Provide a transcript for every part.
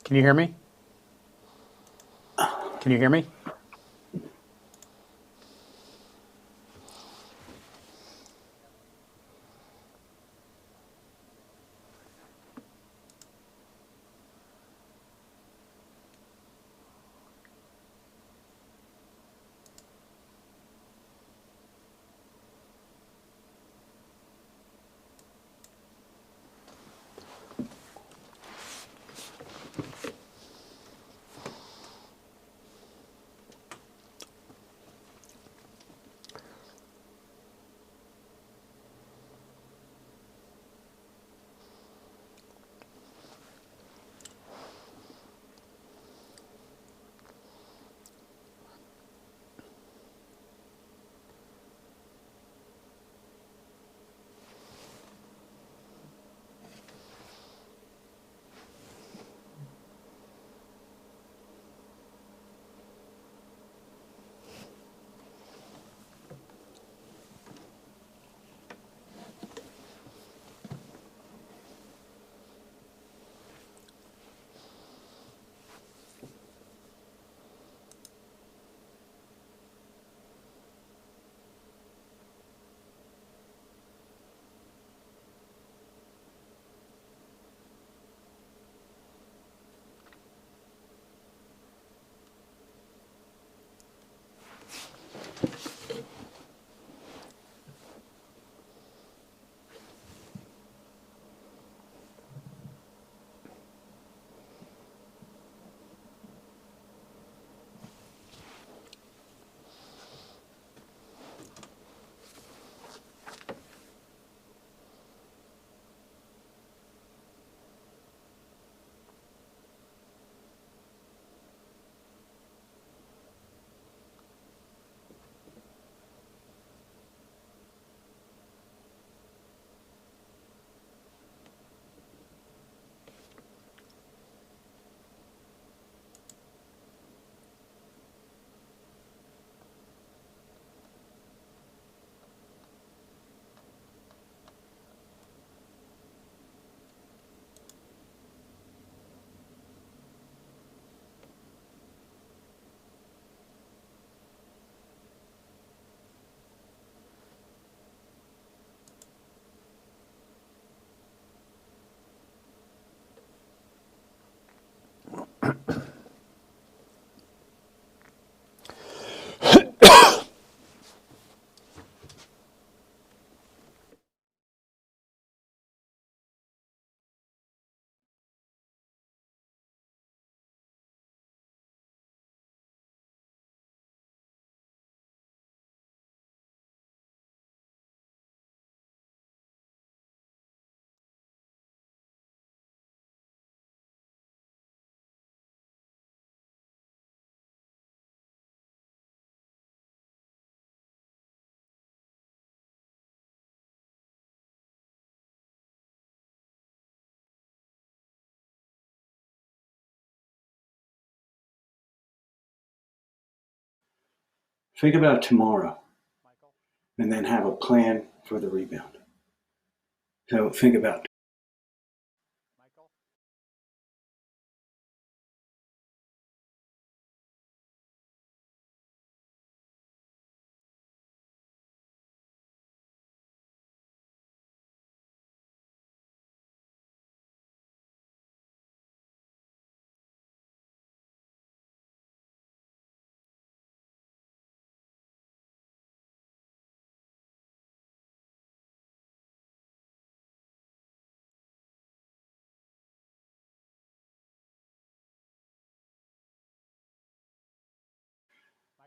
Can you hear me? Can you hear me? Think about tomorrow and then have a plan for the rebound. So think about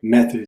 methods.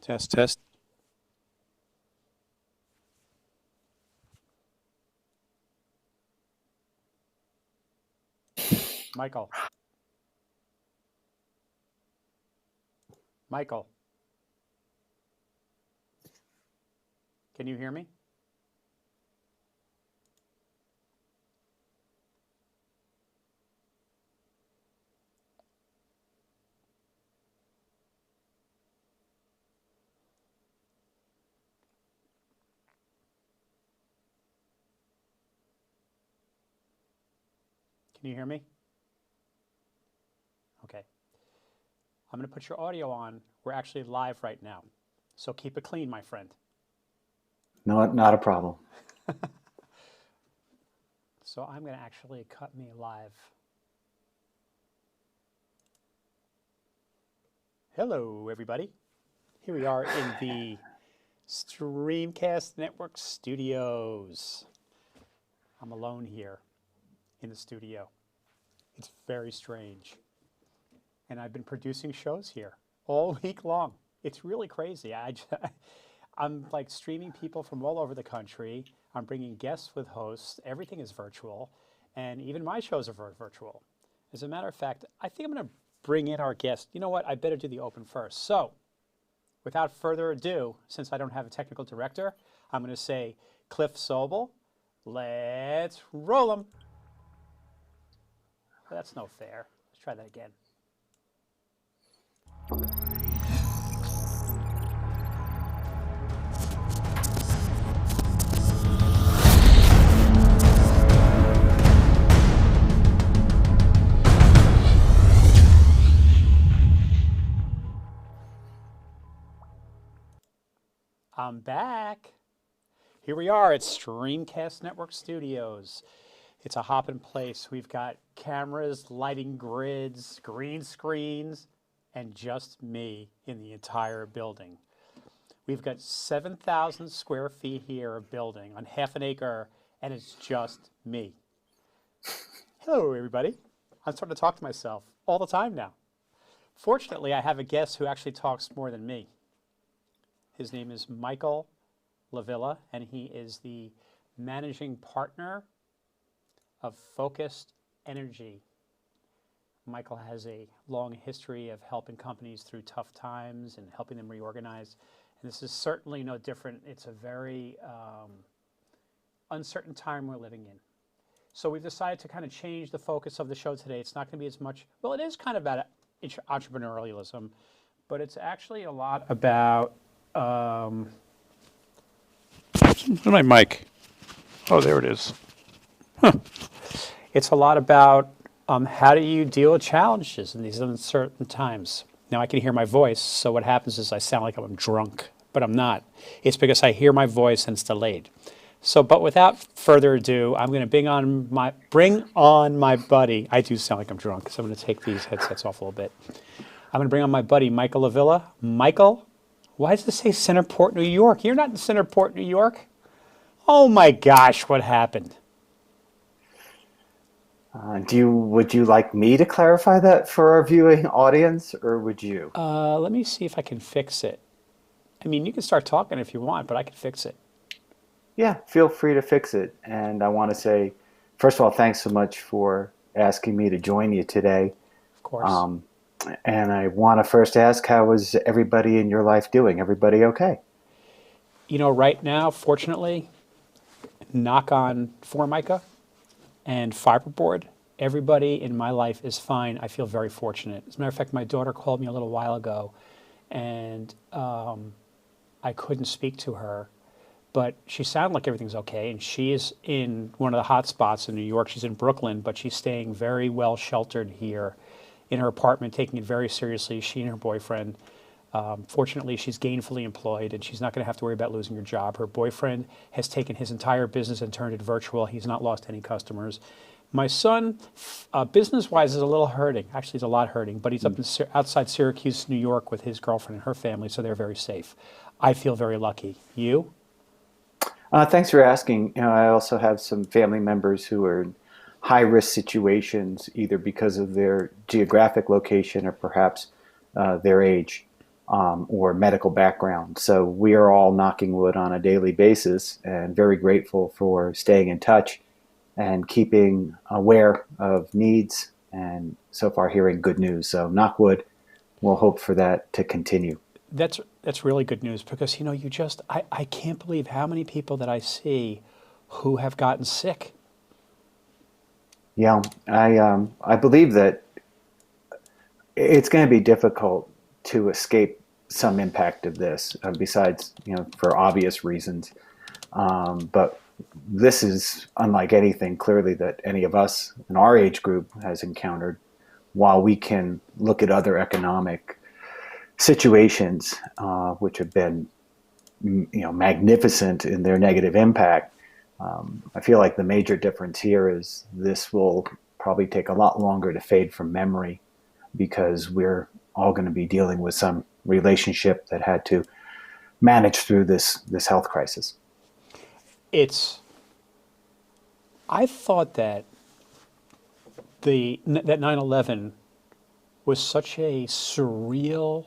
Test, test. Michael. Michael. Can you hear me? Can you hear me? Okay. I'm going to put your audio on. We're actually live right now. So keep it clean, my friend. No, not a problem. So I'm going to actually cut me live. Hello, everybody. Here we are in the Streamcast Network studios. I'm alone here in the studio. It's very strange. And I've been producing shows here all week long. It's really crazy. I'm like streaming people from all over the country. I'm bringing guests with hosts. Everything is virtual. And even my shows are virtual. As a matter of fact, I think I'm going to bring in our guest. You know what? I better do the open first. So without further ado, since I don't have a technical director, I'm going to say, Cliff Sobel, let's roll him. Well, that's no fair. Let's try that again. I'm back. Here we are at Streamcast Network Studios. It's a hopping place. We've got cameras, lighting grids, green screens, and just me in the entire building. We've got 7,000 square feet here of building on half an acre, and it's just me. Hello, everybody. I'm starting to talk to myself all the time now. Fortunately, I have a guest who actually talks more than me. His name is Michael Lavilla, and he is the managing partner of Focused Energy. Michael has a long history of helping companies through tough times and helping them reorganize. And this is certainly no different. It's a very uncertain time we're living in. So we've decided to kind of change the focus of the show today. It's not going to be as much, well, it is kind of about entrepreneurialism, but it's actually a lot about, where's my mic? Oh, there it is. Huh. It's a lot about how do you deal with challenges in these uncertain times. Now I can hear my voice, so what happens is I sound like I'm drunk, but I'm not. It's because I hear my voice and it's delayed. So, but without further ado, I'm going to bring on my buddy. I do sound like I'm drunk, so I'm going to take these headsets off a little bit. I'm going to bring on my buddy, Michael Lavilla. Michael, why does it say Centerport, New York? You're not in Centerport, New York. Oh my gosh, what happened? Would you like me to clarify that for our viewing audience, or would you? Let me see if I can fix it. I mean, you can start talking if you want, but I can fix it. Yeah, feel free to fix it. And I want to say, first of all, thanks so much for asking me to join you today. Of course. And I want to first ask, how is everybody in your life doing? Everybody okay? You know, right now, fortunately, knock on Formica and fiberboard, everybody in my life is fine. I feel very fortunate. As a matter of fact, my daughter called me a little while ago, and I couldn't speak to her, but she sounded like everything's okay, and she is in one of the hot spots in New York. She's in Brooklyn, but she's staying very well sheltered here in her apartment, taking it very seriously, she and her boyfriend. Fortunately, she's gainfully employed, and she's not going to have to worry about losing her job. Her boyfriend has taken his entire business and turned it virtual. He's not lost any customers. My son, business-wise, is a little hurting. Actually, he's a lot hurting, but he's up outside Syracuse, New York, with his girlfriend and her family, so they're very safe. I feel very lucky. You? Thanks for asking. You know, I also have some family members who are in high-risk situations, either because of their geographic location or perhaps their age. Or medical background. So we are all knocking wood on a daily basis and very grateful for staying in touch and keeping aware of needs and so far hearing good news. So knock wood, we'll hope for that to continue. That's really good news because I can't believe how many people that I see who have gotten sick. Yeah, I believe that it's going to be difficult to escape some impact of this, besides, for obvious reasons. But this is unlike anything clearly that any of us in our age group has encountered. While we can look at other economic situations, which have been, magnificent in their negative impact, I feel like the major difference here is this will probably take a lot longer to fade from memory because we're all going to be dealing with some relationship that had to manage through this health crisis. I thought that that 9/11 was such a surreal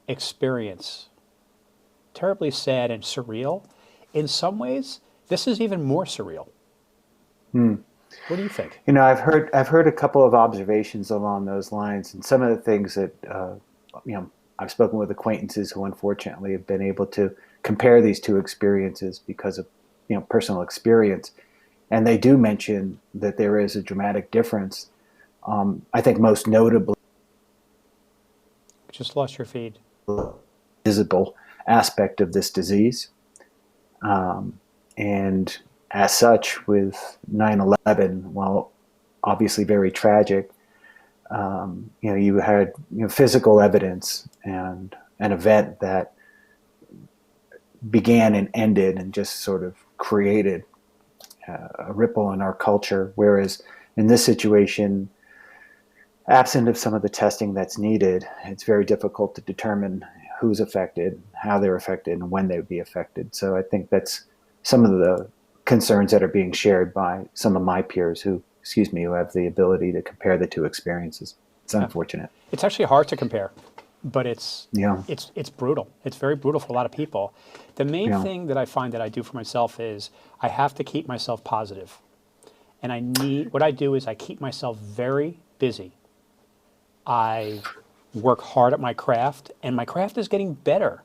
experience, terribly sad and surreal. In some ways, this is even more surreal. What do you think? I've heard a couple of observations along those lines, and some of the things that I've spoken with acquaintances who unfortunately have been able to compare these two experiences because of personal experience, and they do mention that there is a dramatic difference. I think most notably, Just lost your feed. visible aspect of this disease, and as such, with 9/11, while obviously very tragic, you had physical evidence and an event that began and ended and just sort of created a ripple in our culture. Whereas in this situation, absent of some of the testing that's needed, it's very difficult to determine who's affected, how they're affected, and when they would be affected. So I think that's some of the concerns that are being shared by some of my peers who have the ability to compare the two experiences. It's unfortunate. It's actually hard to compare, but it's Yeah. it's brutal. It's very brutal for a lot of people. The main Yeah. thing that I find that I do for myself is I have to keep myself positive. And what I do is I keep myself very busy. I work hard at my craft, and my craft is getting better.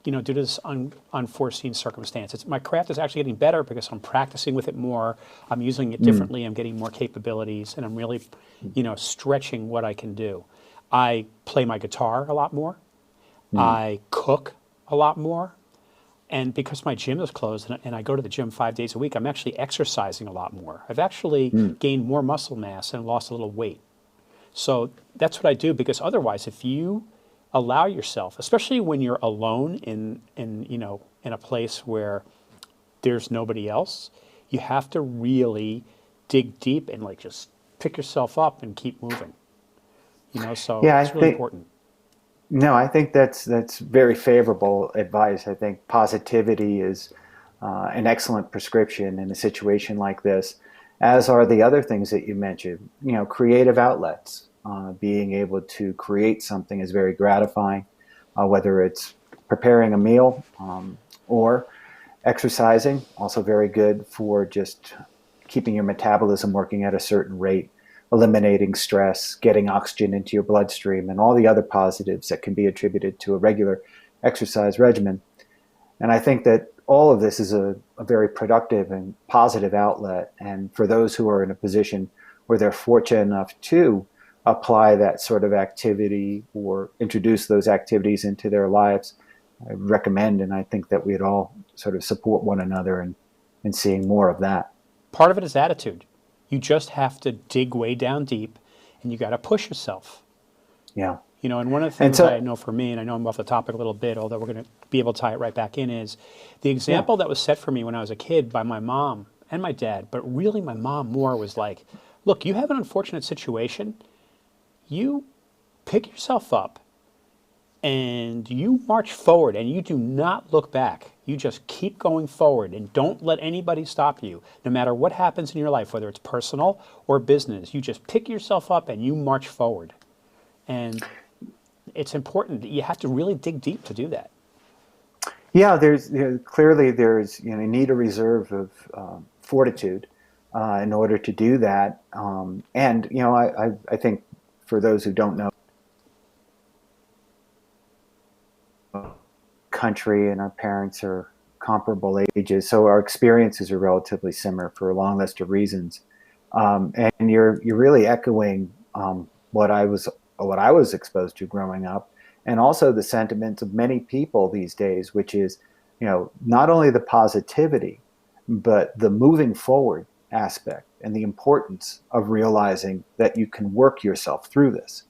Due to this unforeseen circumstance. My craft is actually getting better because I'm practicing with it more. I'm using it differently. I'm getting more capabilities, and I'm really, stretching what I can do. I play my guitar a lot more. I cook a lot more. And because my gym is closed and I go to the gym 5 days a week, I'm actually exercising a lot more. I've actually gained more muscle mass and lost a little weight. So that's what I do, because otherwise, if you allow yourself, especially when you're alone in a place where there's nobody else, you have to really dig deep and just pick yourself up and keep moving. So Yeah, it's really important. No, I think that's very favorable advice. I think positivity is an excellent prescription in a situation like this, as are the other things that you mentioned. Creative outlets. Being able to create something is very gratifying, whether it's preparing a meal or exercising. Also very good for just keeping your metabolism working at a certain rate, eliminating stress, getting oxygen into your bloodstream, and all the other positives that can be attributed to a regular exercise regimen. And I think that all of this is a very productive and positive outlet. And for those who are in a position where they're fortunate enough to apply that sort of activity or introduce those activities into their lives, I recommend, and I think that we'd all sort of support one another in seeing more of that. Part of it is attitude. You just have to dig way down deep, and you got to push yourself. Yeah. And one of the And things so, I know for me, and I know I'm off the topic a little bit, although we're going to be able to tie it right back in, is the example that was set for me when I was a kid by my mom and my dad, but really my mom more, was like, look, you have an unfortunate situation. You pick yourself up and you march forward, and you do not look back. You just keep going forward, and don't let anybody stop you. No matter what happens in your life, whether it's personal or business, you just pick yourself up and you march forward. And it's important that you have to really dig deep to do that. yeah, clearly there's you need a reserve of fortitude in order to do that. And I think for those who don't know, country and our parents are comparable ages, so our experiences are relatively similar for a long list of reasons. And you're really echoing what I was exposed to growing up, and also the sentiments of many people these days, which is, not only the positivity, but the moving forward aspect and the importance of realizing that you can work yourself through this.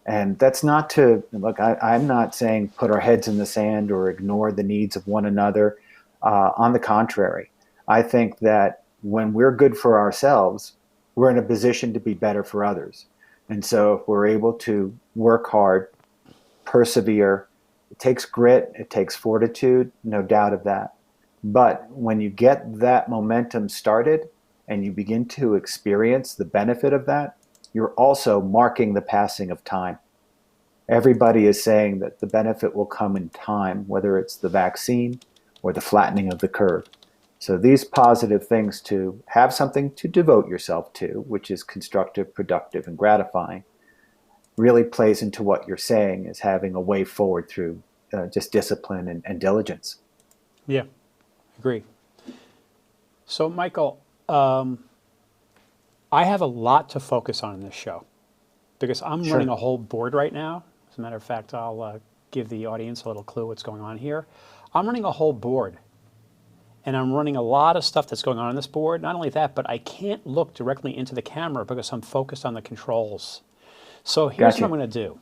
And that's not to look, I'm not saying put our heads in the sand or ignore the needs of one another. On the contrary, I think that when we're good for ourselves, we're in a position to be better for others. And so if we're able to work hard, persevere, it takes grit, it takes fortitude, no doubt of that. But when you get that momentum started and you begin to experience the benefit of that, you're also marking the passing of time. Everybody is saying that the benefit will come in time, whether it's the vaccine or the flattening of the curve. So these positive things, to have something to devote yourself to, which is constructive, productive, and gratifying, really plays into what you're saying is having a way forward through just discipline and diligence. Yeah, agree. So, Michael, I have a lot to focus on in this show because I'm Sure. running a whole board right now. As a matter of fact, I'll give the audience a little clue what's going on here. I'm running a whole board, and I'm running a lot of stuff that's going on this board. Not only that, but I can't look directly into the camera because I'm focused on the controls. So here's what Gotcha. I'm going to do.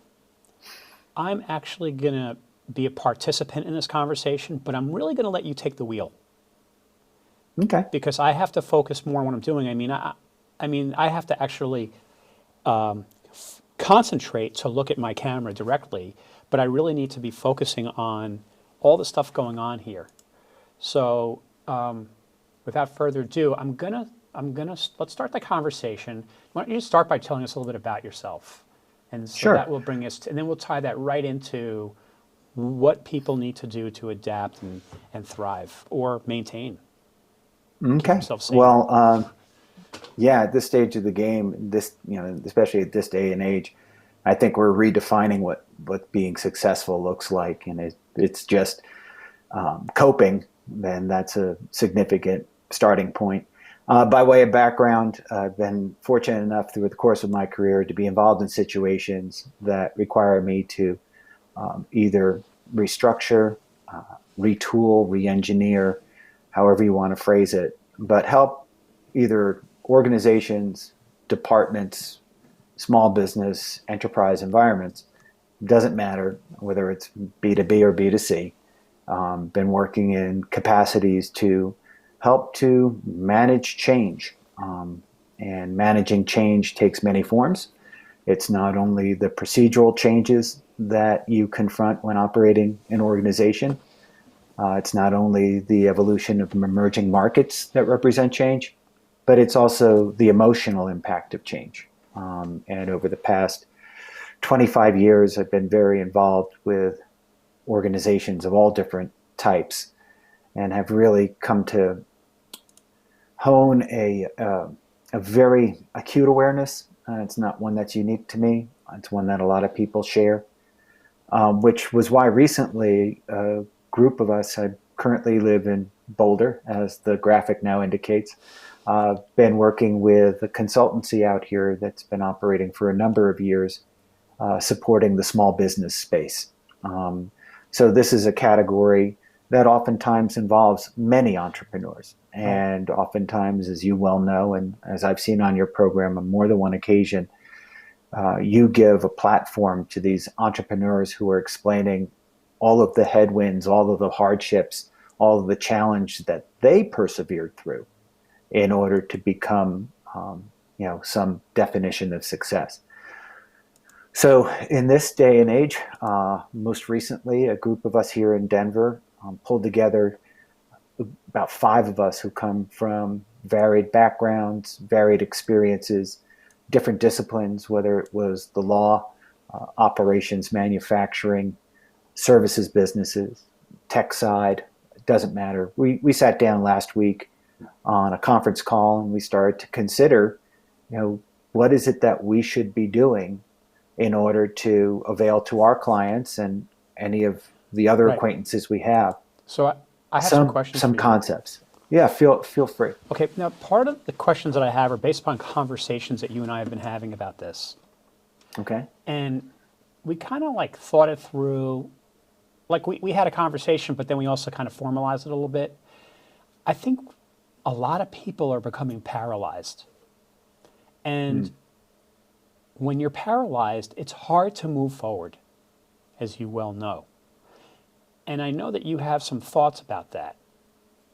I'm actually going to be a participant in this conversation, but I'm really going to let you take the wheel Okay. because I have to focus more on what I'm doing. I have to actually concentrate to look at my camera directly, but I really need to be focusing on all the stuff going on here. So, without further ado, let's start the conversation. Why don't you start by telling us a little bit about yourself, and so Sure. that will bring us, and then we'll tie that right into what people need to do to adapt and thrive or maintain, keep Okay. themselves sane. Well, yeah, at this stage of the game, especially at this day and age, I think we're redefining what being successful looks like, and it's just coping. Then that's a significant starting point. By way of background, I've been fortunate enough through the course of my career to be involved in situations that require me to either restructure, retool, re-engineer, however you want to phrase it, but help either organizations, departments, small business, enterprise environments, doesn't matter whether it's B2B or B2C, been working in capacities to help to manage change. And managing change takes many forms. It's not only the procedural changes that you confront when operating an organization. It's not only the evolution of emerging markets that represent change, but it's also the emotional impact of change. And over the past 25 years, I've been very involved with organizations of all different types and have really come to hone a very acute awareness. It's not one that's unique to me. It's one that a lot of people share, which was why recently a group of us, I currently live in Boulder, as the graphic now indicates, been working with a consultancy out here that's been operating for a number of years, supporting the small business space. So this is a category that oftentimes involves many entrepreneurs. And oftentimes, as you well know, and as I've seen on your program on more than one occasion, you give a platform to these entrepreneurs who are explaining all of the headwinds, all of the hardships, all of the challenge that they persevered through in order to become, some definition of success. So in this day and age, most recently, a group of us here in Denver pulled together about 5 of us who come from varied backgrounds, varied experiences, different disciplines, whether it was the law, operations, manufacturing, services businesses, tech side, it doesn't matter. We sat down last week on a conference call, and we started to consider, what is it that we should be doing in order to avail to our clients and any of the other Right. acquaintances we have. So I have some Some questions some for you. concepts. Yeah, feel free. Okay, now part of the questions that I have are based upon conversations that you and I have been having about this. Okay. And we kind of like thought it through, like we had a conversation, but then we also kind of formalized it a little bit. I think a lot of people are becoming paralyzed. And when you're paralyzed, it's hard to move forward, as you well know. And I know that you have some thoughts about that,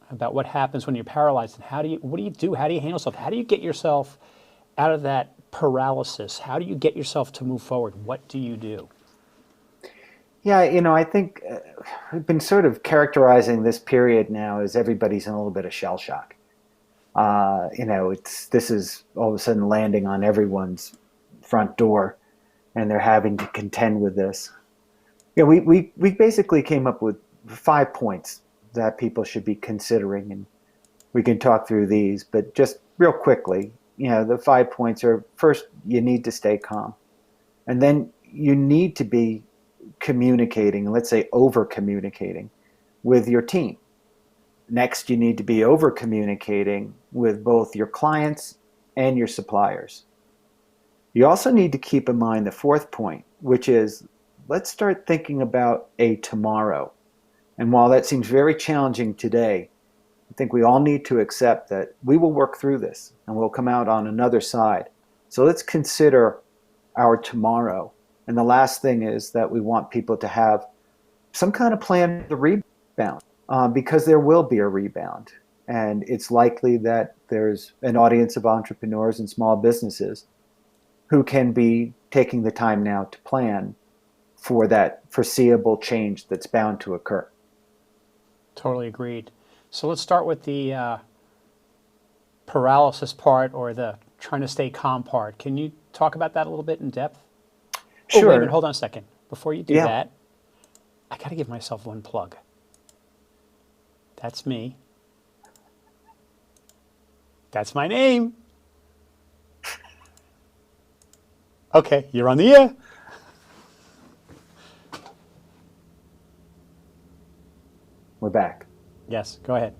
about what happens when you're paralyzed and what do you do? How do you handle yourself? How do you get yourself out of that paralysis? How do you get yourself to move forward? What do you do? Yeah, I think we've been sort of characterizing this period now as everybody's in a little bit of shell shock. This is all of a sudden landing on everyone's front door, and they're having to contend with this. We basically came up with 5 points that people should be considering, and we can talk through these, but just real quickly, the 5 points are: first, you need to stay calm, and then you need to be communicating, let's say over communicating, with your team. Next, you need to be over communicating with both your clients and your suppliers. You also need to keep in mind the 4th point, which is, let's start thinking about a tomorrow. And while that seems very challenging today, I think we all need to accept that we will work through this and we'll come out on another side. So let's consider our tomorrow. And the last thing is that we want people to have some kind of plan for the rebound, because there will be a rebound. And it's likely that there's an audience of entrepreneurs and small businesses who can be taking the time now to plan for that foreseeable change that's bound to occur. Totally agreed. So let's start with the paralysis part, or the trying to stay calm part. Can you talk about that a little bit in depth? Sure. Oh, wait a minute, hold on a second. Before you do Yeah. that, I got to give myself one plug. That's me. That's my name. Okay, you're on the air. We're back. Yes, go ahead.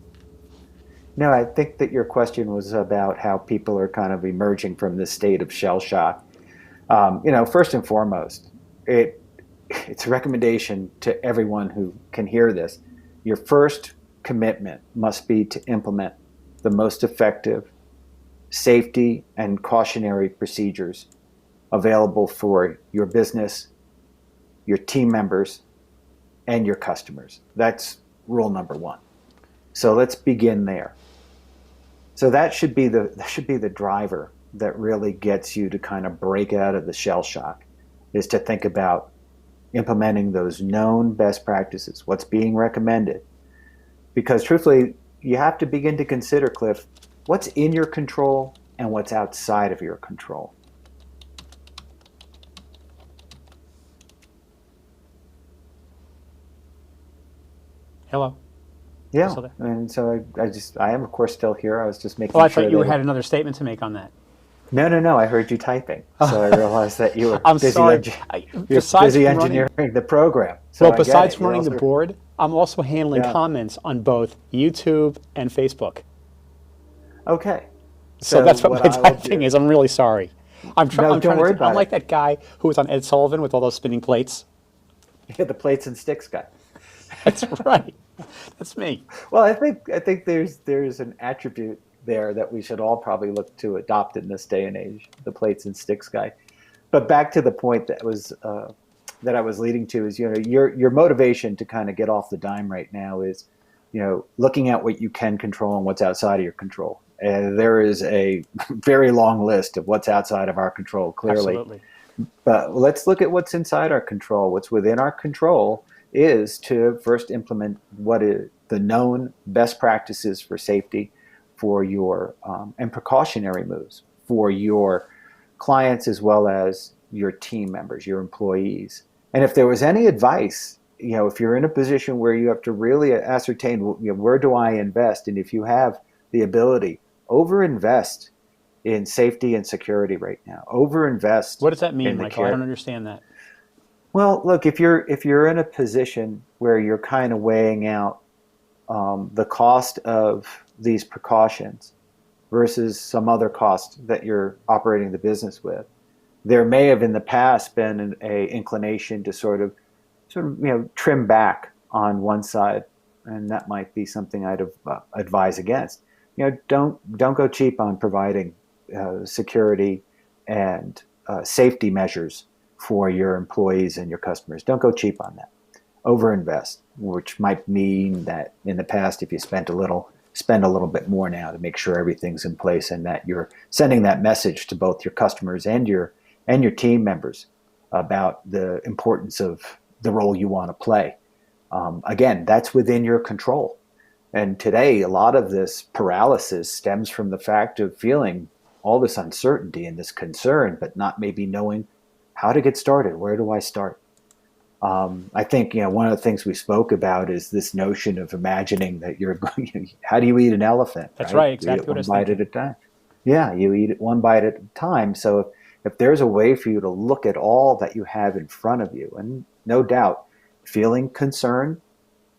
No, I think that your question was about how people are kind of emerging from this state of shell shock. First and foremost, it's a recommendation to everyone who can hear this. Your first commitment must be to implement the most effective safety and cautionary procedures available for your business, your team members, and your customers. That's rule number 1. So let's begin there. So that should be the driver that really gets you to kind of break out of the shell shock, is to think about implementing those known best practices, what's being recommended. Because truthfully, you have to begin to consider, Cliff, what's in your control and what's outside of your control. Hello. Yeah, Still there? and so I am of course still here. I was just making Oh, I sure thought you that had another statement to make on that. No, I heard you typing, so I realized that you were I'm busy. sorry. You're Besides busy from running- engineering the program. So Well, I get besides it. You're running the also- board, I'm also handling Yeah. comments on both YouTube and Facebook. Okay. So that's what my I will typing do- is. I'm really sorry. I'm don't trying worry to. I'm about like it. that guy who was on Ed Sullivan with all those spinning plates. Yeah, the plates and sticks guy. That's right. That's me. Well, I think there's an attribute there that we should all probably look to adopt in this day and age, the plates and sticks guy. But back to the point that I was leading to is, your motivation to kind of get off the dime right now is, looking at what you can control and what's outside of your control. And there is a very long list of what's outside of our control, clearly. Absolutely. But let's look at what's inside our control. What's within our control is to first implement what is the known best practices for safety for your and precautionary moves for your clients as well as your team members, your employees. And if there was any advice, if you're in a position where you have to really ascertain, where do I invest, and if you have the ability, overinvest in safety and security right now. Overinvest What does that mean, in the Michael? I don't care. understand that. Well, look, if you're in a position where you're kind of weighing out the cost of these precautions versus some other cost that you're operating the business with, there may have in the past been a inclination to sort of trim back on one side, and that might be something I'd advise against. Don't go cheap on providing security and safety measures for your employees and your customers. Don't go cheap on that. Overinvest, which might mean that in the past, if you spent a little, spend a little bit more now to make sure everything's in place and that you're sending that message to both your customers and your team members about the importance of the role you want to play. Again, that's within your control. And today, a lot of this paralysis stems from the fact of feeling all this uncertainty and this concern, but not maybe knowing how to get started. Where do I start? I think one of the things we spoke about is this notion of imagining that you're going. How do you eat an elephant? That's Right? right, You eat exactly it what I one was bite thinking. at a time. Yeah, you eat it one bite at a time. So if there's a way for you to look at all that you have in front of you, and no doubt, feeling concern,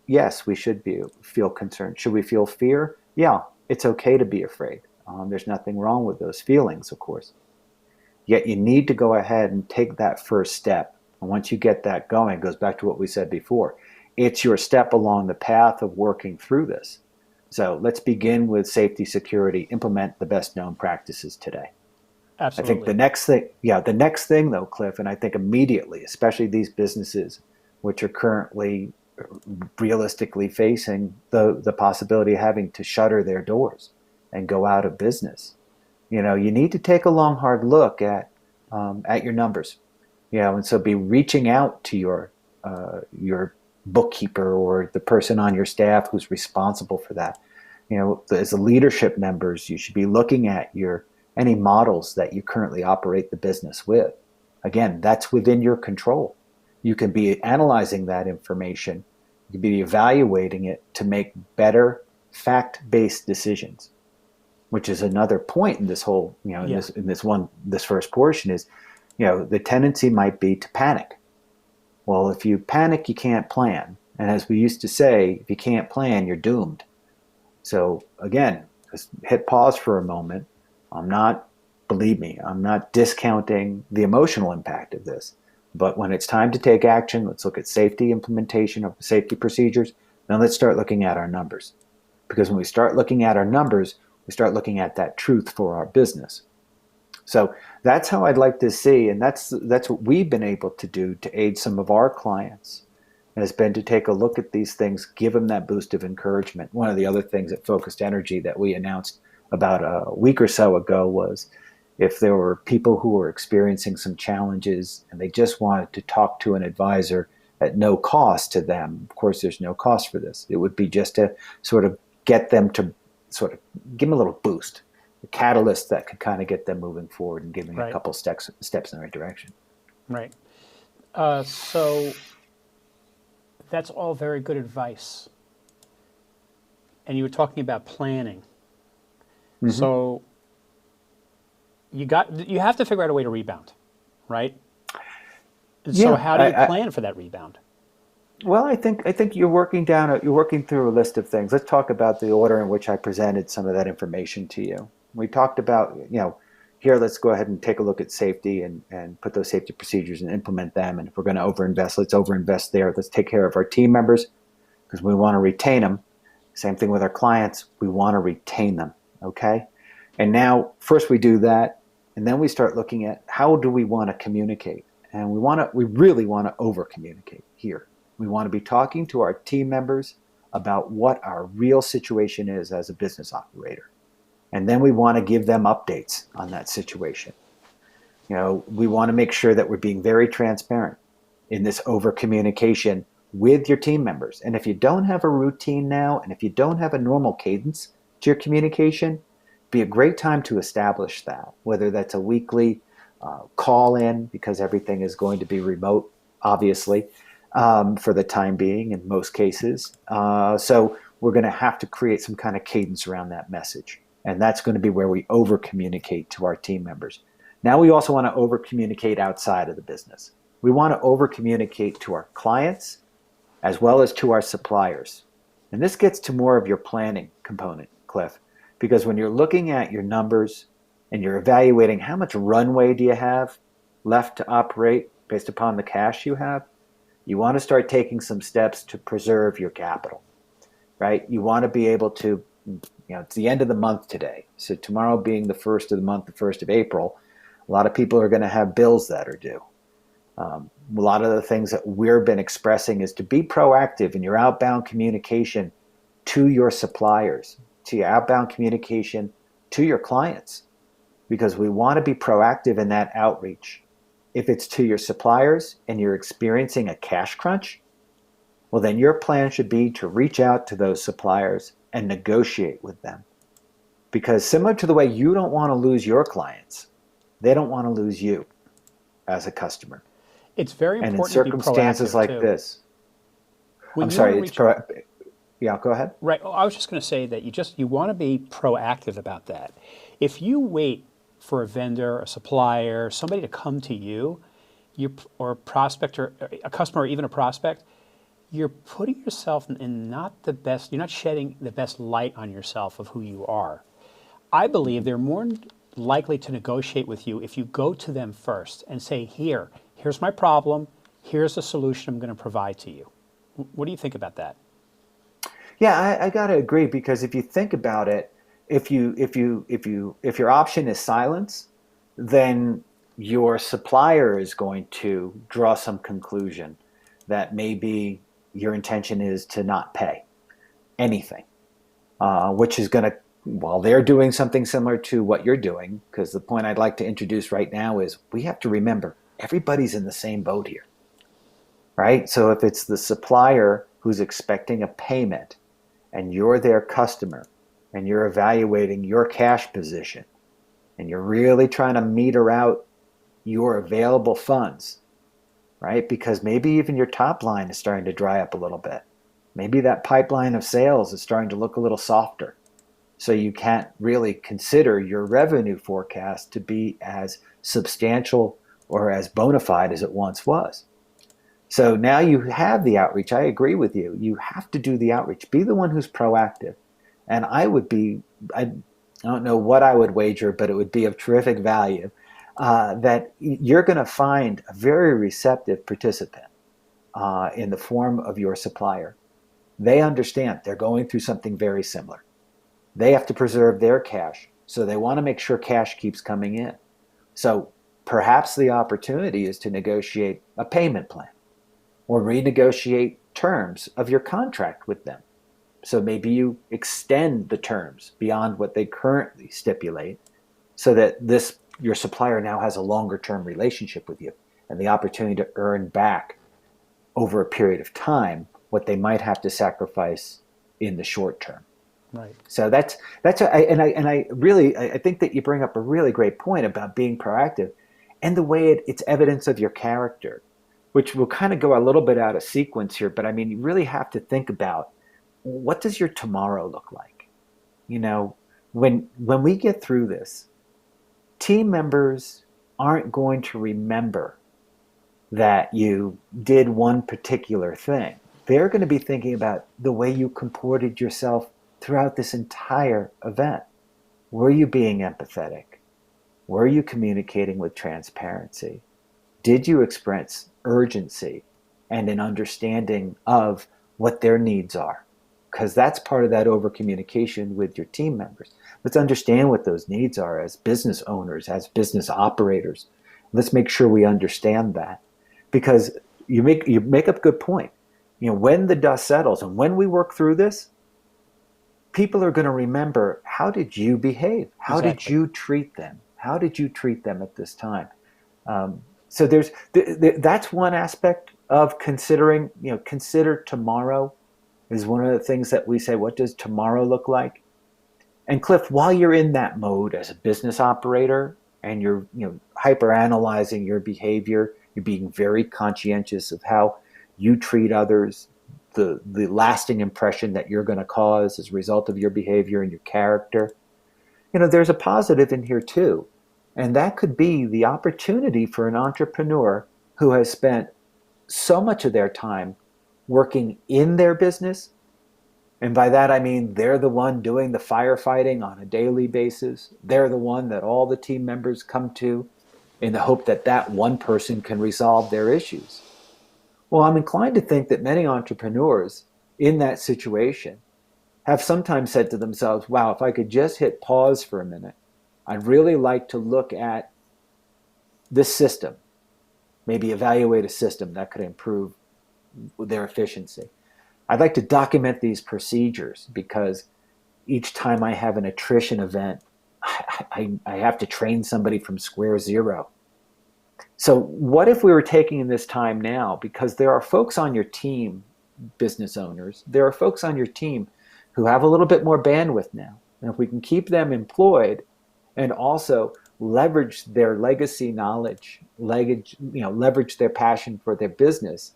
yes, we should feel concerned. Should we feel fear? Yeah, it's okay to be afraid. There's nothing wrong with those feelings, of course. Yet you need to go ahead and take that first step. And once you get that going, it goes back to what we said before. It's your step along the path of working through this. So let's begin with safety, security, implement the best known practices today. I think Absolutely. the next thing though, Cliff, and I think immediately, especially these businesses which are currently realistically facing the possibility of having to shutter their doors and go out of business. You need to take a long, hard look at your numbers. And so be reaching out to your bookkeeper or the person on your staff who's responsible for that. As the leadership members, you should be looking at any models that you currently operate the business with. Again, that's within your control. You can be analyzing that information. You can be evaluating it to make better fact-based decisions, which is another point in this whole, Yeah. this first portion is, the tendency might be to panic. Well, if you panic, you can't plan. And as we used to say, if you can't plan, you're doomed. So again, just hit pause for a moment. Believe me, I'm not discounting the emotional impact of this. But when it's time to take action, let's look at safety implementation of safety procedures. Then let's start looking at our numbers. Because when we start looking at our numbers, we start looking at that truth for our business. So that's how I'd like to see, and that's what we've been able to do to aid some of our clients, has been to take a look at these things, give them that boost of encouragement. One of the other things at Focused Energy that we announced about a week or so ago was if there were people who were experiencing some challenges and they just wanted to talk to an advisor at no cost to them. Of course, there's no cost for this. It would be just to sort of get them to sort of give them a little boost, a catalyst that could kind of get them moving forward and giving a Right. couple steps in the right direction. Right. So that's all very good advice. And you were talking about planning. So you have to figure out a way to rebound, right? And so Yeah, how do you plan for that rebound? Well, I think you're working through a list of things. Let's talk about the order in which I presented some of that information to you. We talked about, here let's go ahead and take a look at safety and put those safety procedures and implement them. And if we're going to overinvest, let's overinvest there. Let's take care of our team members because we want to retain them. Same thing with our clients. We want to retain them. Okay. And now first we do that. And then we start looking at how do we want to communicate? And we really want to over communicate here. We want to be talking to our team members about what our real situation is as a business operator. And then we want to give them updates on that situation. We want to make sure that we're being very transparent in this over communication with your team members. And if you don't have a routine now, and if you don't have a normal cadence to your communication, be a great time to establish that, whether that's a weekly call in, because everything is going to be remote, obviously, for the time being in most cases. So we're going to have to create some kind of cadence around that message. And that's going to be where we over communicate to our team members. Now we also want to over communicate outside of the business. We want to over communicate to our clients as well as to our suppliers. And this gets to more of your planning component, Cliff, because when you're looking at your numbers and you're evaluating how much runway do you have left to operate based upon the cash you have, you want to start taking some steps to preserve your capital, right? You want to be able to, it's the end of the month today. So tomorrow being the first of the month, the 1st of April, a lot of people are going to have bills that are due. A lot of the things that we've been expressing is to be proactive in your outbound communication to your suppliers, to your outbound communication to your clients, because we want to be proactive in that outreach. If it's to your suppliers and you're experiencing a cash crunch, well, then your plan should be to reach out to those suppliers and negotiate with them. Because similar to the way you don't want to lose your clients, they don't want to lose you as a customer. It's very And in important to be circumstances proactive like too. this, When I'm you sorry, wanna it's reach- yeah, go ahead. Right. Oh, I was just going to say that you want to be proactive about that. If you wait for a vendor, a supplier, somebody to come to you, or a prospect or a customer or even a prospect, you're putting yourself in not the best. You're not shedding the best light on yourself of who you are. I believe they're more likely to negotiate with you if you go to them first and say, here's my problem. Here's the solution I'm going to provide to you. What do you think about that? Yeah, I gotta agree, because if you think about it, if your option is silence, then your supplier is going to draw some conclusion that maybe your intention is to not pay anything, which is going to, while they're doing something similar to what you're doing, because the point I'd like to introduce right now is we have to remember everybody's in the same boat here, right? So if it's the supplier who's expecting a payment and you're their customer and you're evaluating your cash position and you're really trying to meter out your available funds, right? Because maybe even your top line is starting to dry up a little bit. Maybe that pipeline of sales is starting to look a little softer. So you can't really consider your revenue forecast to be as substantial or as bona fide as it once was. So now you have the outreach. I agree with you. You have to do the outreach. Be the one who's proactive. And I don't know what I would wager, but it would be of terrific value that you're going to find a very receptive participant in the form of your supplier. They understand they're going through something very similar. They have to preserve their cash, so they want to make sure cash keeps coming in. So perhaps the opportunity is to negotiate a payment plan or renegotiate terms of your contract with them. So maybe you extend the terms beyond what they currently stipulate so that your supplier now has a longer term relationship with you and the opportunity to earn back over a period of time what they might have to sacrifice in the short term. Right. So I think that you bring up a really great point about being proactive and the way it's evidence of your character, which will kind of go a little bit out of sequence here. But I mean, you really have to think about, what does your tomorrow look like? When we get through this, team members aren't going to remember that you did one particular thing. They're going to be thinking about the way you comported yourself throughout this entire event. Were you being empathetic? Were you communicating with transparency? Did you express urgency and an understanding of what their needs are? Because that's part of that over communication with your team members. Let's understand what those needs are as business owners, as business operators. Let's make sure we understand that, because you make up a good point. When the dust settles and when we work through this, people are going to remember, how did you behave? How did you treat them? How did you treat them at this time? So that's one aspect of considering. Consider tomorrow is one of the things that we say. What does tomorrow look like? And Cliff, while you're in that mode as a business operator and you're hyper analyzing your behavior, you're being very conscientious of how you treat others, the lasting impression that you're going to cause as a result of your behavior and your character. There's a positive in here too. And that could be the opportunity for an entrepreneur who has spent so much of their time working in their business. And by that, I mean they're the one doing the firefighting on a daily basis. They're the one that all the team members come to in the hope that that one person can resolve their issues. Well, I'm inclined to think that many entrepreneurs in that situation have sometimes said to themselves, wow, if I could just hit pause for a minute, I'd really like to look at this system, maybe evaluate a system that could improve their efficiency. I'd like to document these procedures because each time I have an attrition event, I have to train somebody from square zero. So what if we were taking this time now, because there are folks on your team, business owners, there are folks on your team who have a little bit more bandwidth now. And if we can keep them employed and also leverage their legacy knowledge, leverage their passion for their business,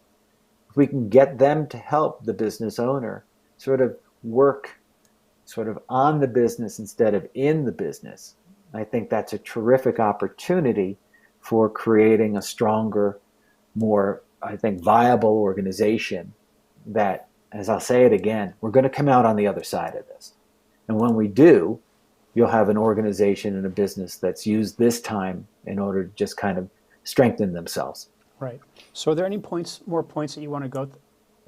if we can get them to help the business owner sort of work sort of on the business instead of in the business, I think that's a terrific opportunity for creating a stronger, more, I think, viable organization that, as I'll say it again, we're going to come out on the other side of this. And when we do, you'll have an organization and a business that's used this time in order to just kind of strengthen themselves. Right. So are there any more points that you want to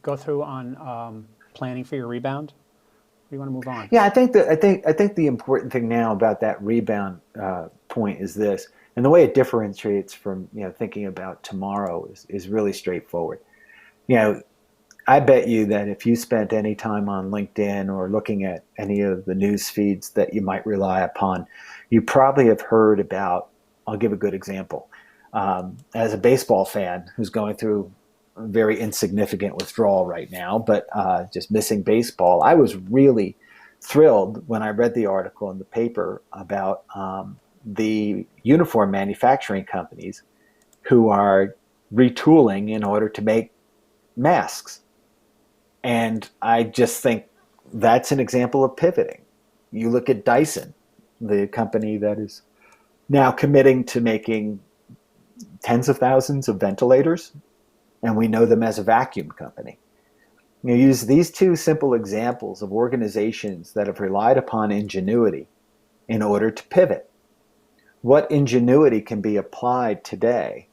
go through on planning for your rebound? Or do you want to move on? Yeah, I think the important thing now about that rebound point is this, and the way it differentiates from thinking about tomorrow is really straightforward. I bet you that if you spent any time on LinkedIn or looking at any of the news feeds that you might rely upon, you probably have heard about, I'll give a good example. As a baseball fan who's going through a very insignificant withdrawal right now, but just missing baseball, I was really thrilled when I read the article in the paper about the uniform manufacturing companies who are retooling in order to make masks. And I just think that's an example of pivoting. You look at Dyson, the company that is now committing to making tens of thousands of ventilators, and we know them as a vacuum company. You use these two simple examples of organizations that have relied upon ingenuity in order to pivot. What ingenuity can be applied today?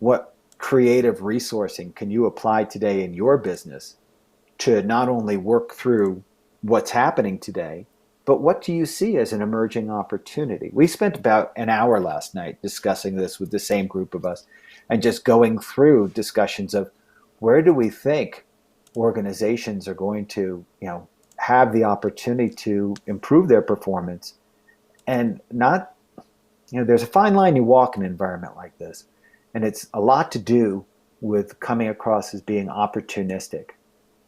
What creative resourcing can you apply today in your business to not only work through what's happening today, but what do you see as an emerging opportunity? We spent about an hour last night discussing this with the same group of us and just going through discussions of where do we think organizations are going to, have the opportunity to improve their performance, and not, there's a fine line you walk in an environment like this, and it's a lot to do with coming across as being opportunistic.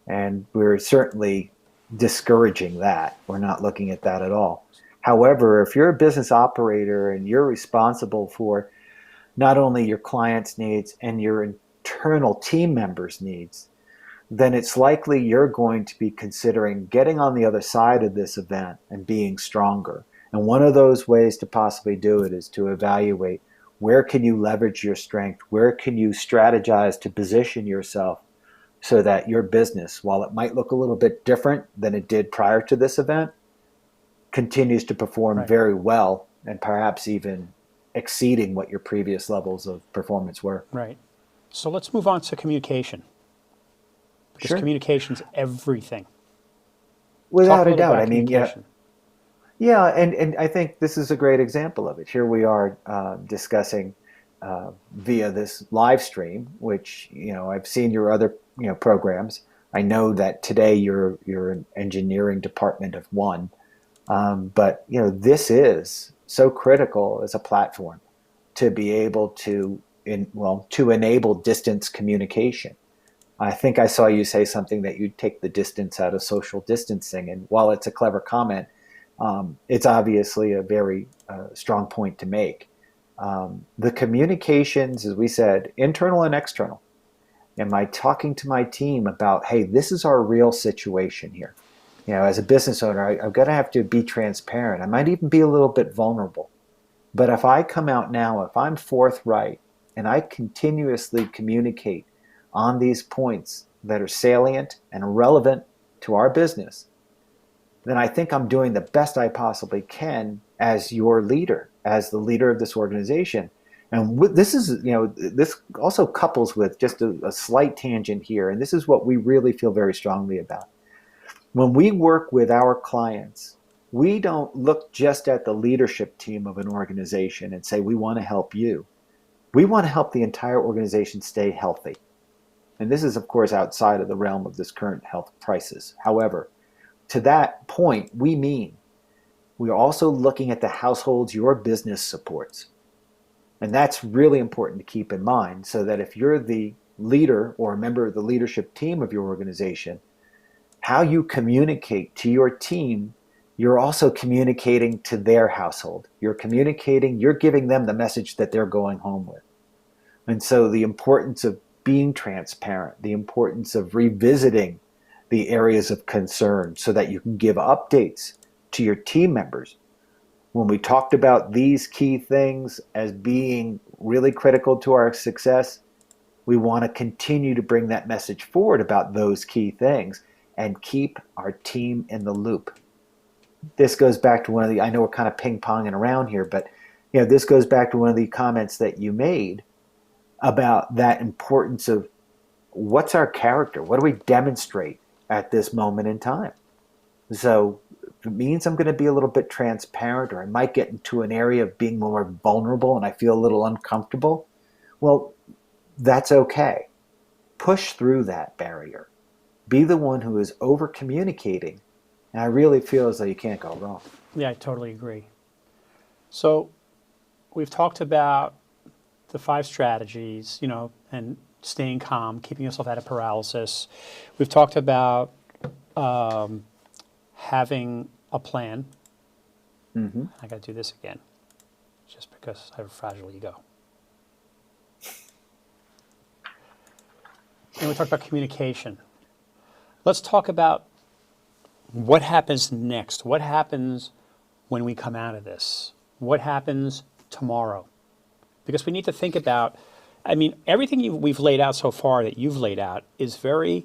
And we're certainly discouraging that. We're not looking at that at all. However, if you're a business operator and you're responsible for not only your clients' needs and your internal team members' needs, then it's likely you're going to be considering getting on the other side of this event and being stronger. And one of those ways to possibly do it is to evaluate where can you leverage your strength, where can you strategize to position yourself so that your business, while it might look a little bit different than it did prior to this event, continues to perform very well and perhaps even exceeding what your previous levels of performance were. Right. So let's move on to communication. Because communication's everything. Without a doubt. I mean, yeah, and I think this is a great example of it. Here we are discussing via this live stream, which I've seen your other programs. I know that today you're an engineering department of one, but this is so critical as a platform to be able to enable distance communication. I think I saw you say something that you'd take the distance out of social distancing, and while it's a clever comment, it's obviously a very strong point to make. The communications, as we said, internal and external, Am I talking to my team about, hey, this is our real situation here? As a business owner, I'm going to have to be transparent. I might even be a little bit vulnerable. But if I come out now, if I'm forthright and I continuously communicate on these points that are salient and relevant to our business, then I think I'm doing the best I possibly can as your leader, as the leader of this organization. And this is, this also couples with just a slight tangent here. And this is what we really feel very strongly about. When we work with our clients, we don't look just at the leadership team of an organization and say, we want to help you. We want to help the entire organization stay healthy. And this is, of course, outside of the realm of this current health crisis. However, to that point, we are also looking at the households your business supports. And that's really important to keep in mind, so that if you're the leader or a member of the leadership team of your organization, how you communicate to your team, you're also communicating to their household. You're giving them the message that they're going home with. And so the importance of being transparent, the importance of revisiting the areas of concern so that you can give updates to your team members. When we talked about these key things as being really critical to our success, we want to continue to bring that message forward about those key things and keep our team in the loop. This goes back to I know we're kind of ping-ponging around here, but this goes back to one of the comments that you made about that importance of what's our character? What do we demonstrate at this moment in time? So if it means I'm going to be a little bit transparent, or I might get into an area of being more vulnerable and I feel a little uncomfortable, well, that's okay. Push through that barrier. Be the one who is over communicating. And I really feel as though you can't go wrong. Yeah, I totally agree. So we've talked about the 5 strategies, and staying calm, keeping yourself out of paralysis. We've talked about having a plan. Mm-hmm. I got to do this again, just because I have a fragile ego. And we talked about communication. Let's talk about what happens next. What happens when we come out of this? What happens tomorrow? Because we need to think about, everything we've laid out so far that you've laid out is very,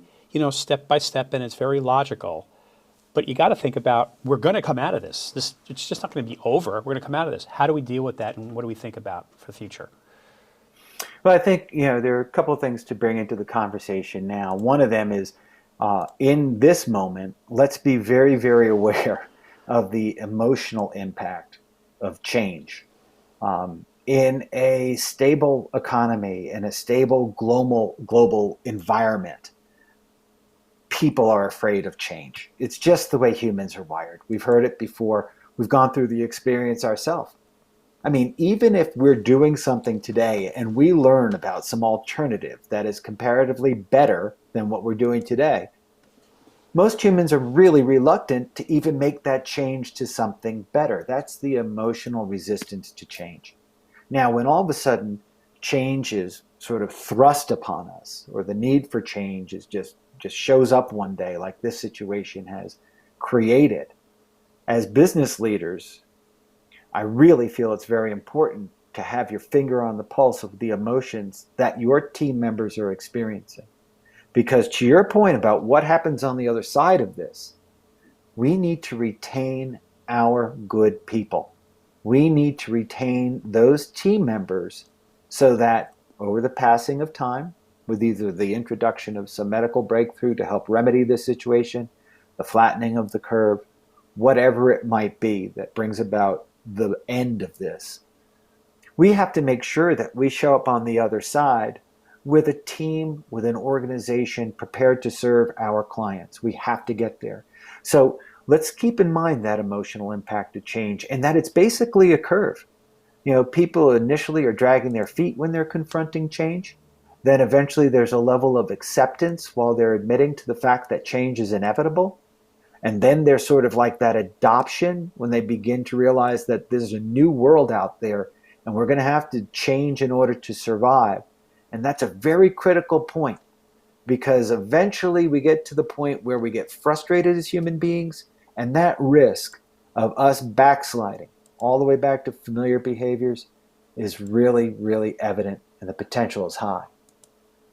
step by step, and it's very logical. But you got to think about, we're going to come out of this. It's just not going to be over. We're going to come out of this. How do we deal with that, and what do we think about for the future? Well, I think, there are a couple of things to bring into the conversation now. One of them is, in this moment, let's be very, very aware of the emotional impact of change. In a stable economy, in a stable global environment, people are afraid of change. It's just the way humans are wired. We've heard it before. We've gone through the experience ourselves. Even if we're doing something today and we learn about some alternative that is comparatively better than what we're doing today, most humans are really reluctant to even make that change to something better. That's the emotional resistance to change. Now, when all of a sudden change is sort of thrust upon us, or the need for change is just shows up one day like this situation has created, as business leaders, I really feel it's very important to have your finger on the pulse of the emotions that your team members are experiencing. Because to your point about what happens on the other side of this, we need to retain our good people. We need to retain those team members so that over the passing of time, with either the introduction of some medical breakthrough to help remedy this situation, the flattening of the curve, whatever it might be that brings about the end of this, we have to make sure that we show up on the other side with a team, with an organization prepared to serve our clients. We have to get there. So let's keep in mind that emotional impact of change, and that it's basically a curve. People initially are dragging their feet when they're confronting change. Then eventually there's a level of acceptance while they're admitting to the fact that change is inevitable. And then there's sort of like that adoption when they begin to realize that there's a new world out there and we're going to have to change in order to survive. And that's a very critical point. because eventually we get to the point where we get frustrated as human beings, and that risk of us backsliding all the way back to familiar behaviors is really, really evident, and the potential is high.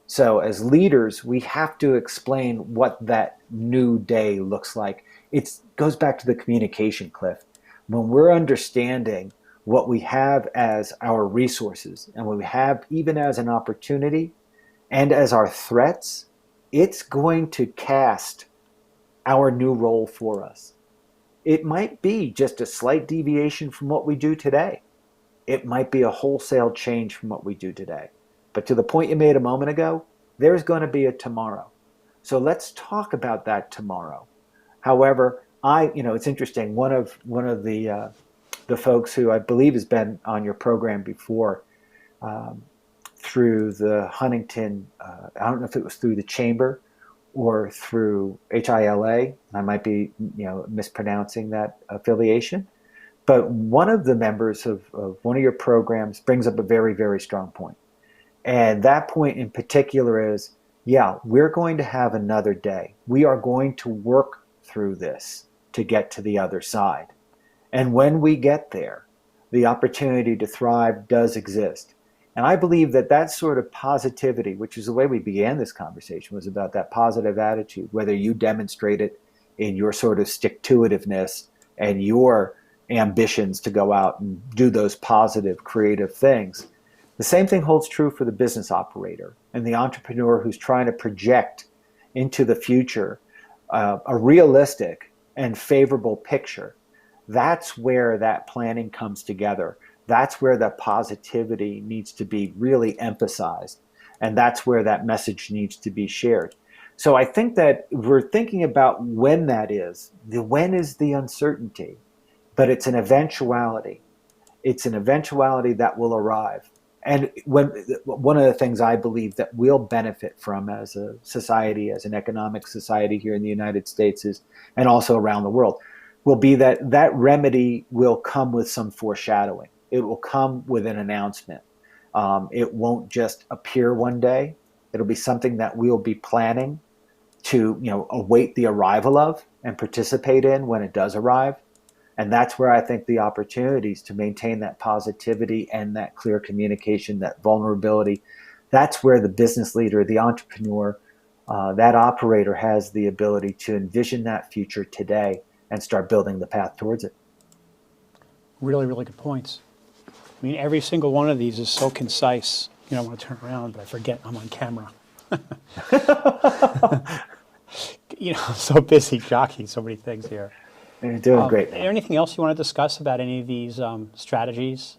So as leaders, we have to explain what that new day looks like. It goes back to the communication, Cliff. When we're understanding what we have as our resources and what we have even as an opportunity and as our threats, it's going to cast our new role for us. It might be just a slight deviation from what we do today. It might be a wholesale change from what we do today. But to the point you made a moment ago, there's going to be a tomorrow. So let's talk about that tomorrow. However, it's interesting. One of the folks who I believe has been on your program before, through the Huntington, I don't know if it was through the Chamber or through HILA. I might be mispronouncing that affiliation. But one of the members of one of your programs brings up a very, very strong point. And that point in particular is, we're going to have another day. We are going to work through this to get to the other side. And when we get there, the opportunity to thrive does exist. And I believe that sort of positivity, which is the way we began this conversation, was about that positive attitude, whether you demonstrate it in your sort of stick-to-itiveness and your ambitions to go out and do those positive, creative things. The same thing holds true for the business operator and the entrepreneur who's trying to project into the future a realistic and favorable picture. That's where that planning comes together. That's where that positivity needs to be really emphasized. And that's where that message needs to be shared. So I think that we're thinking about when that is. The when is the uncertainty, but it's an eventuality. It's an eventuality that will arrive. And one of the things I believe that we'll benefit from as a society, as an economic society here in the United States and also around the world, will be that remedy will come with some foreshadowing. It will come with an announcement. It won't just appear one day. It'll be something that we'll be planning to await the arrival of and participate in when it does arrive. And that's where I think the opportunities to maintain that positivity and that clear communication, that vulnerability, that's where the business leader, the entrepreneur, that operator has the ability to envision that future today and start building the path towards it. Really, really good points. I mean, every single one of these is so concise. I want to turn around, but I forget I'm on camera. I'm so busy jockeying so many things here. You're doing great. Is there anything else you want to discuss about any of these strategies?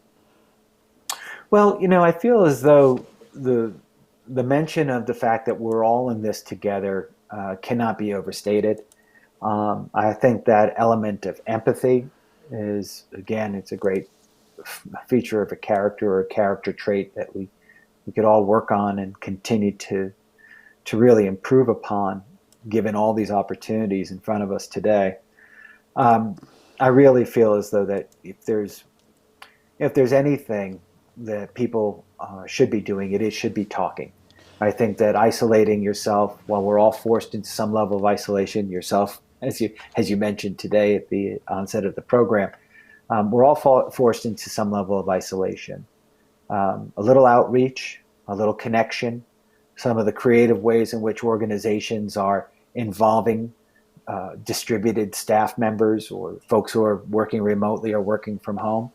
Well, I feel as though the mention of the fact that we're all in this together cannot be overstated. I think that element of empathy is, again, it's a great feature of a character or a character trait that we could all work on and continue to really improve upon, given all these opportunities in front of us today. I really feel as though that if there's anything that people should be doing, it should be talking. I think that isolating yourself, while we're all forced into some level of isolation, yourself, as you mentioned today at the onset of the program, we're all forced into some level of isolation. A little outreach, a little connection, some of the creative ways in which organizations are involving distributed staff members or folks who are working remotely or working from home.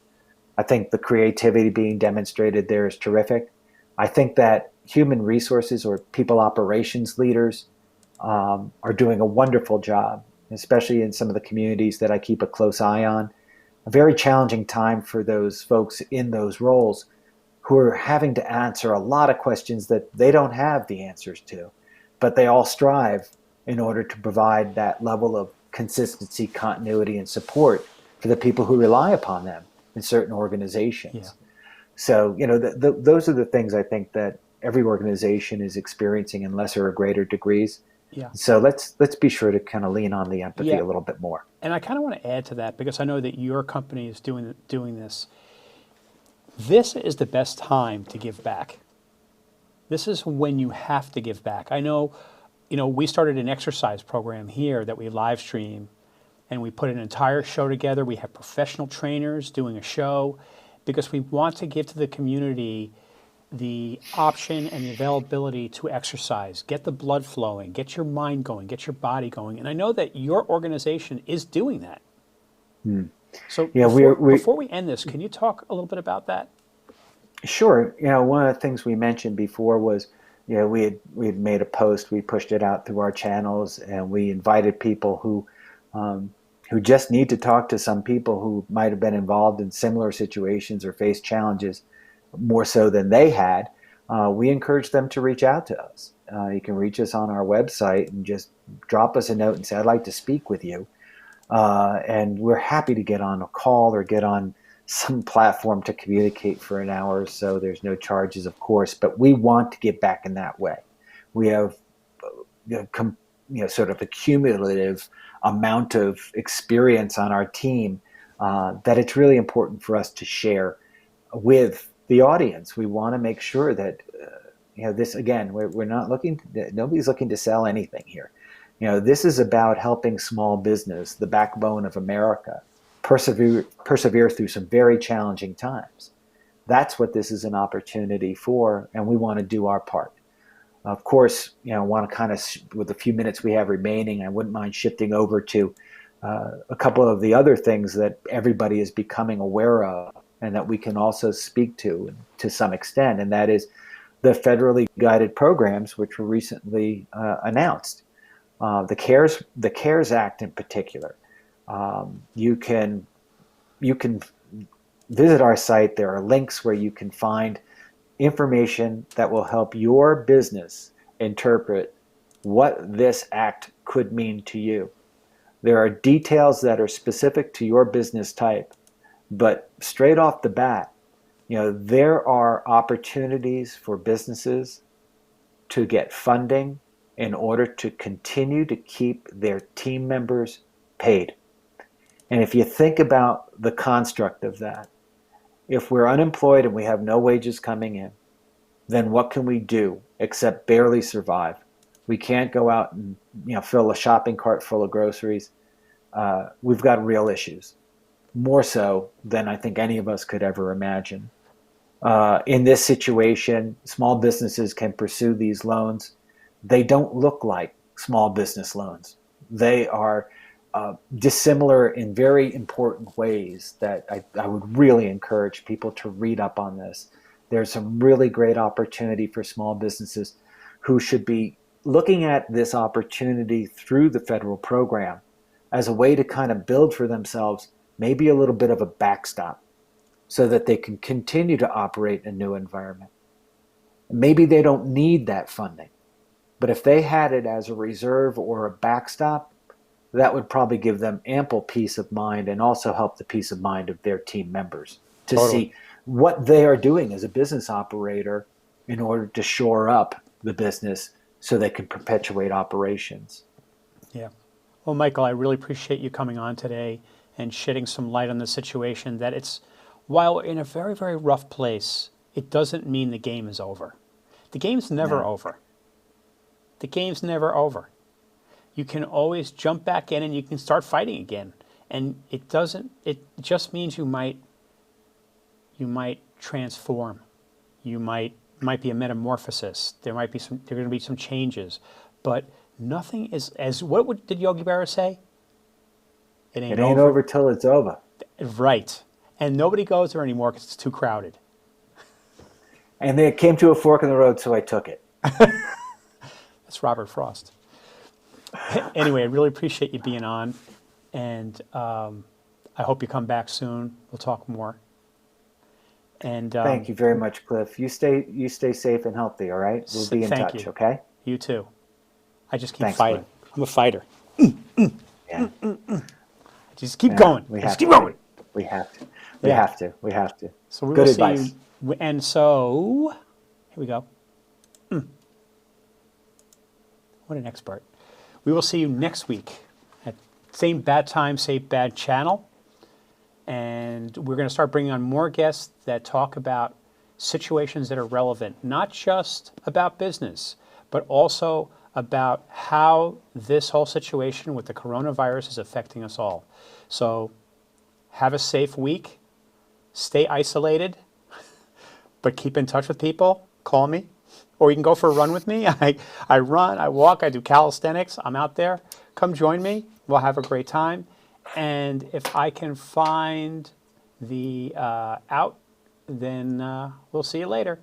I think the creativity being demonstrated there is terrific. I think that human resources or people operations leaders are doing a wonderful job, especially in some of the communities that I keep a close eye on. A very challenging time for those folks in those roles who are having to answer a lot of questions that they don't have the answers to, but they all strive in order to provide that level of consistency, continuity, and support for the people who rely upon them in certain organizations. Yeah. So, those are the things I think that every organization is experiencing in lesser or greater degrees. Yeah. So let's be sure to kind of lean on the empathy a little bit more. And I kind of want to add to that, because I know that your company is doing this. This is the best time to give back. This is when you have to give back. I know we started an exercise program here that we live stream, and we put an entire show together. We have professional trainers doing a show because we want to give to the community the option and the availability to exercise, get the blood flowing, get your mind going, get your body going. And I know that your organization is doing that. So Yeah, before we end this, can you talk a little bit about that? Sure. One of the things we mentioned before was, we had made a post, we pushed it out through our channels, and we invited people who just need to talk to some people who might have been involved in similar situations or faced challenges more so than they had. We encourage them to reach out to us. You can reach us on our website and just drop us a note and say, I'd like to speak with you. And we're happy to get on a call or get on some platform to communicate for an hour or so. There's no charges, of course, but we want to get back in that way. We have sort of a cumulative amount of experience on our team that it's really important for us to share with the audience. We want to make sure that this, again, we're not looking, nobody's looking to sell anything here. This is about helping small business, the backbone of America, persevere through some very challenging times. That's what this is an opportunity for, and we want to do our part. Of course, I want to kind of, with the few minutes we have remaining, I wouldn't mind shifting over to a couple of the other things that everybody is becoming aware of and that we can also speak to some extent, and that is the federally guided programs which were recently announced. The CARES Act in particular. You can visit our site. There are links where you can find information that will help your business interpret what this act could mean to you. There are details that are specific to your business type, but straight off the bat, there are opportunities for businesses to get funding in order to continue to keep their team members paid. And if you think about the construct of that, if we're unemployed and we have no wages coming in, then what can we do except barely survive? We can't go out and fill a shopping cart full of groceries. We've got real issues, more so than I think any of us could ever imagine. In this situation, small businesses can pursue these loans. They don't look like small business loans. They are dissimilar in very important ways that I would really encourage people to read up on this. There's some really great opportunity for small businesses who should be looking at this opportunity through the federal program as a way to kind of build for themselves maybe a little bit of a backstop so that they can continue to operate in a new environment. Maybe they don't need that funding, but if they had it as a reserve or a backstop, that would probably give them ample peace of mind and also help the peace of mind of their team members to see what they are doing as a business operator in order to shore up the business so they can perpetuate operations. Yeah. Well, Michael, I really appreciate you coming on today and shedding some light on the situation that while we're in a very, very rough place, it doesn't mean the game is over. The game's never over. The game's never over. You can always jump back in and you can start fighting again. And it just means you might transform. You might be a metamorphosis. There are going to be some changes, but nothing is did Yogi Berra say? It ain't over till it's over. Right. And nobody goes there anymore because it's too crowded. And they came to a fork in the road, so I took it. That's Robert Frost. Anyway, I really appreciate you being on, and I hope you come back soon. We'll talk more. And thank you very much, Cliff. You stay safe and healthy. All right, we'll be in touch. You. Okay. You too. I just keep Thanks, fighting. Cliff. I'm a fighter. Yeah. Just keep going. Just keep going. We have to. We have to. We have to. So we Good will advice. See you. And so here we go. What an expert. We will see you next week at same bad time, same bad channel. And we're going to start bringing on more guests that talk about situations that are relevant, not just about business, but also about how this whole situation with the coronavirus is affecting us all. So have a safe week, stay isolated, but keep in touch with people. Call me, or you can go for a run with me. I run, I walk, I do calisthenics. I'm out there. Come join me. We'll have a great time. And if I can find the out, then we'll see you later.